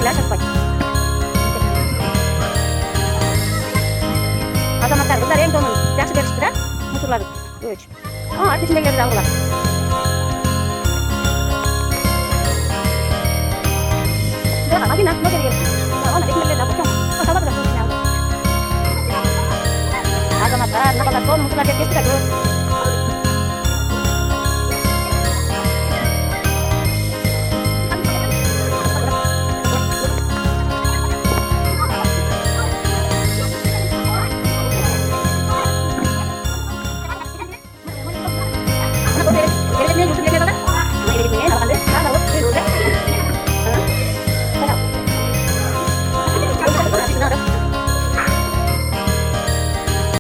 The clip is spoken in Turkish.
Bizimkiler çok koy. Azamatlar kızlar en donun. Yaxşı karıştırar. Mısırları. 3. Artık içinde girer algılar. Lagi nak, no te digas. No, no, déjame la cuestión. No, estaba tratando de nada. Azamatlar, ne kadar don mısırlar hep geçti de.